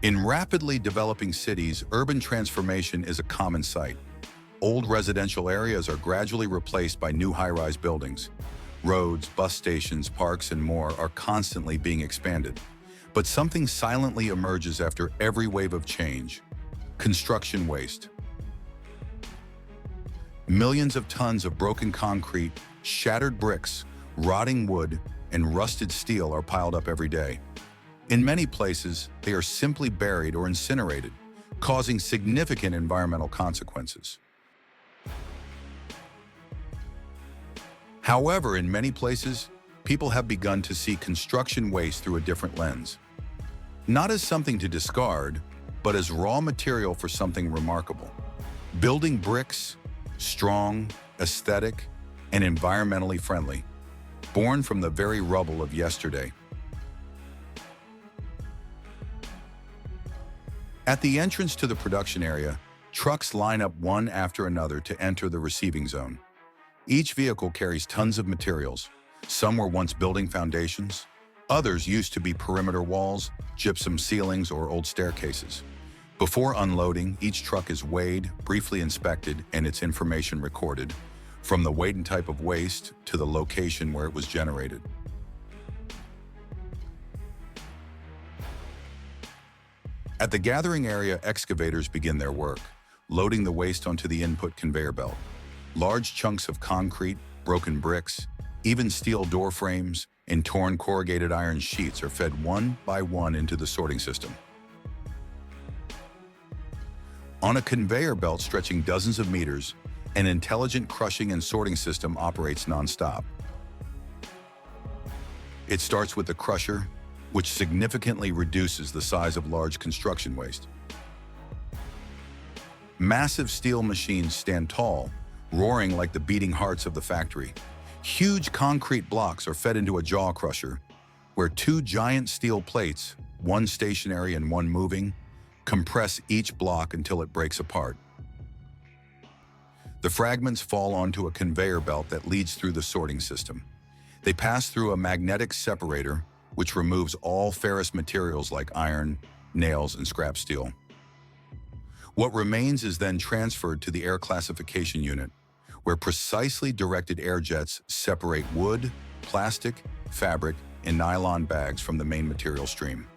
In rapidly developing cities, urban transformation is a common sight. Old residential areas are gradually replaced by new high-rise buildings. Roads, bus stations, parks, and more are constantly being expanded. But something silently emerges after every wave of change: construction waste. Millions of tons of broken concrete, shattered bricks, rotting wood, and rusted steel are piled up every day. In many places, they are simply buried or incinerated, causing significant environmental consequences. However, in many places, people have begun to see construction waste through a different lens. Not as something to discard, but as raw material for something remarkable. Building bricks, strong, aesthetic, and environmentally friendly, born from the very rubble of yesterday. At the entrance to the production area, trucks line up one after another to enter the receiving zone. Each vehicle carries tons of materials. Some were once building foundations. Others used to be perimeter walls, gypsum ceilings, or old staircases. Before unloading, each truck is weighed, briefly inspected, and its information recorded, from the weight and type of waste to the location where it was generated. At the gathering area, excavators begin their work, loading the waste onto the input conveyor belt. Large chunks of concrete, broken bricks, even steel door frames, and torn corrugated iron sheets are fed one by one into the sorting system. On a conveyor belt stretching dozens of meters, an intelligent crushing and sorting system operates non-stop. It starts with the crusher, which significantly reduces the size of large construction waste. Massive steel machines stand tall, roaring like the beating hearts of the factory. Huge concrete blocks are fed into a jaw crusher, where two giant steel plates, one stationary and one moving, compress each block until it breaks apart. The fragments fall onto a conveyor belt that leads through the sorting system. They pass through a magnetic separator, which removes all ferrous materials like iron, nails, and scrap steel. What remains is then transferred to the air classification unit, where precisely directed air jets separate wood, plastic, fabric, and nylon bags from the main material stream.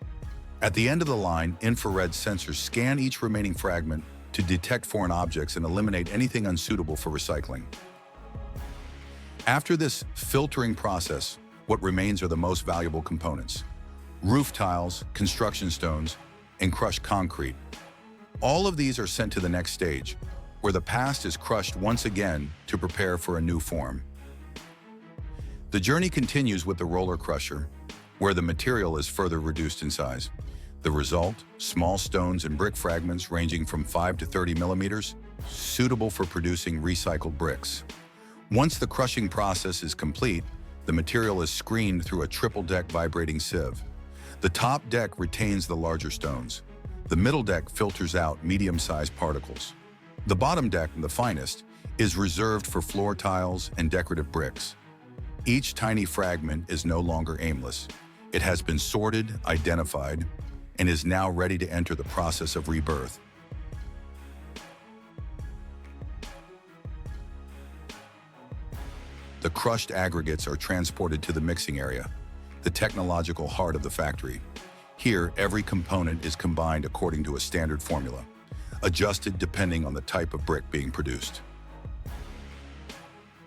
At the end of the line, infrared sensors scan each remaining fragment to detect foreign objects and eliminate anything unsuitable for recycling. After this filtering process, what remains are the most valuable components: roof tiles, construction stones, and crushed concrete. All of these are sent to the next stage, where the past is crushed once again to prepare for a new form. The journey continues with the roller crusher, where the material is further reduced in size. The result: small stones and brick fragments ranging from 5 to 30 millimeters, suitable for producing recycled bricks. Once the crushing process is complete, the material is screened through a triple-deck vibrating sieve. The top deck retains the larger stones. The middle deck filters out medium-sized particles. The bottom deck, the finest, is reserved for floor tiles and decorative bricks. Each tiny fragment is no longer aimless. It has been sorted, identified, and is now ready to enter the process of rebirth. The crushed aggregates are transported to the mixing area, the technological heart of the factory. Here, every component is combined according to a standard formula, adjusted depending on the type of brick being produced.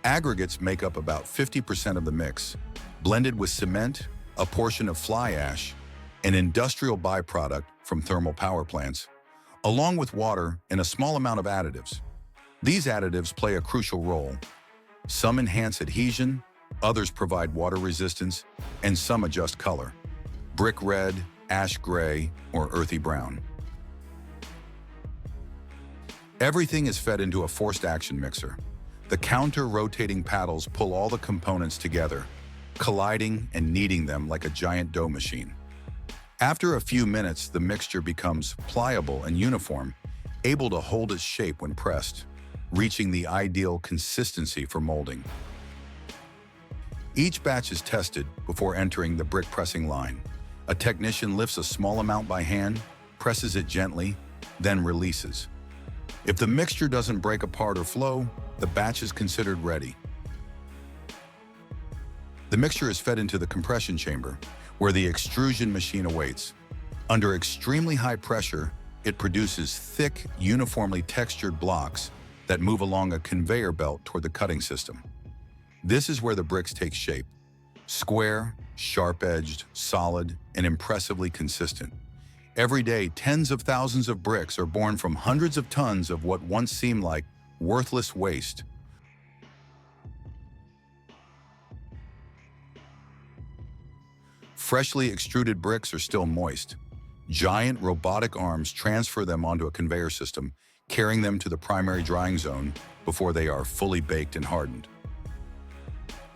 Aggregates make up about 50% of the mix, blended with cement, a portion of fly ash, an industrial byproduct from thermal power plants, along with water and a small amount of additives. These additives play a crucial role. Some enhance adhesion, others provide water resistance, and some adjust color: brick red, ash gray, or earthy brown. Everything is fed into a forced action mixer. The counter-rotating paddles pull all the components together, colliding and kneading them like a giant dough machine. After a few minutes, the mixture becomes pliable and uniform, able to hold its shape when pressed, reaching the ideal consistency for molding. Each batch is tested before entering the brick pressing line. A technician lifts a small amount by hand, presses it gently, then releases. If the mixture doesn't break apart or flow, the batch is considered ready. The mixture is fed into the compression chamber, where the extrusion machine awaits. Under extremely high pressure, it produces thick, uniformly textured blocks that move along a conveyor belt toward the cutting system. This is where the bricks take shape. Square, sharp-edged, solid, and impressively consistent. Every day, tens of thousands of bricks are born from hundreds of tons of what once seemed like worthless waste. Freshly extruded bricks are still moist. Giant robotic arms transfer them onto a conveyor system, carrying them to the primary drying zone before they are fully baked and hardened.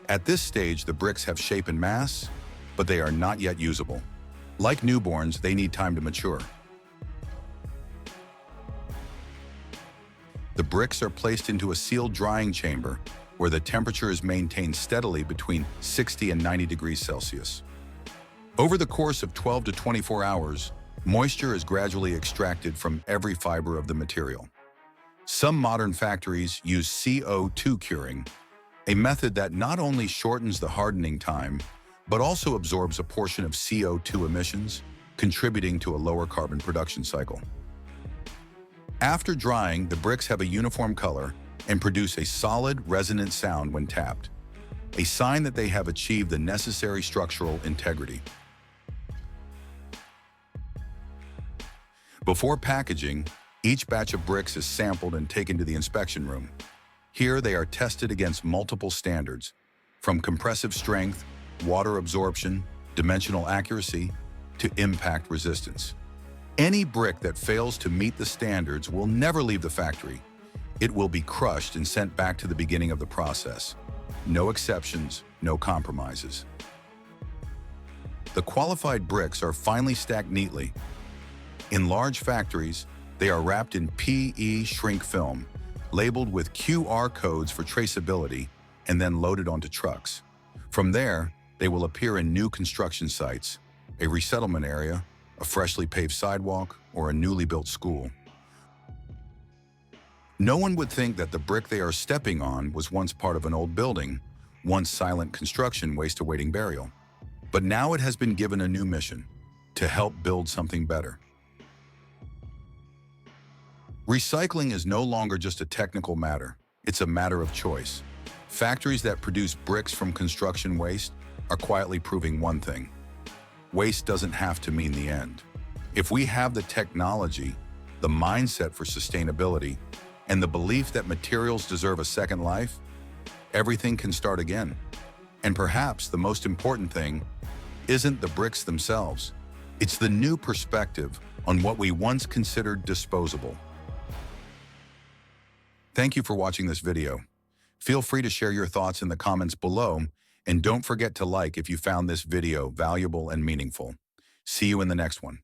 At this stage, the bricks have shape and mass, but they are not yet usable. Like newborns, they need time to mature. The bricks are placed into a sealed drying chamber where the temperature is maintained steadily between 60 and 90 degrees Celsius. Over the course of 12 to 24 hours, moisture is gradually extracted from every fiber of the material. Some modern factories use CO2 curing, a method that not only shortens the hardening time, but also absorbs a portion of CO2 emissions, contributing to a lower carbon production cycle. After drying, the bricks have a uniform color and produce a solid, resonant sound when tapped, a sign that they have achieved the necessary structural integrity. Before packaging, each batch of bricks is sampled and taken to the inspection room. Here they are tested against multiple standards, from compressive strength, water absorption, dimensional accuracy, to impact resistance. Any brick that fails to meet the standards will never leave the factory. It will be crushed and sent back to the beginning of the process. No exceptions, no compromises. The qualified bricks are finally stacked neatly. In large factories, they are wrapped in PE shrink film, labeled with QR codes for traceability, and then loaded onto trucks. From there, they will appear in new construction sites, a resettlement area, a freshly paved sidewalk, or a newly built school. No one would think that the brick they are stepping on was once part of an old building, once silent construction waste awaiting burial. But now it has been given a new mission, to help build something better. Recycling is no longer just a technical matter, it's a matter of choice. Factories that produce bricks from construction waste are quietly proving one thing: waste doesn't have to mean the end. If we have the technology, the mindset for sustainability, and the belief that materials deserve a second life, everything can start again. And perhaps the most important thing isn't the bricks themselves, it's the new perspective on what we once considered disposable. Thank you for watching this video. Feel free to share your thoughts in the comments below, and don't forget to like if you found this video valuable and meaningful. See you in the next one.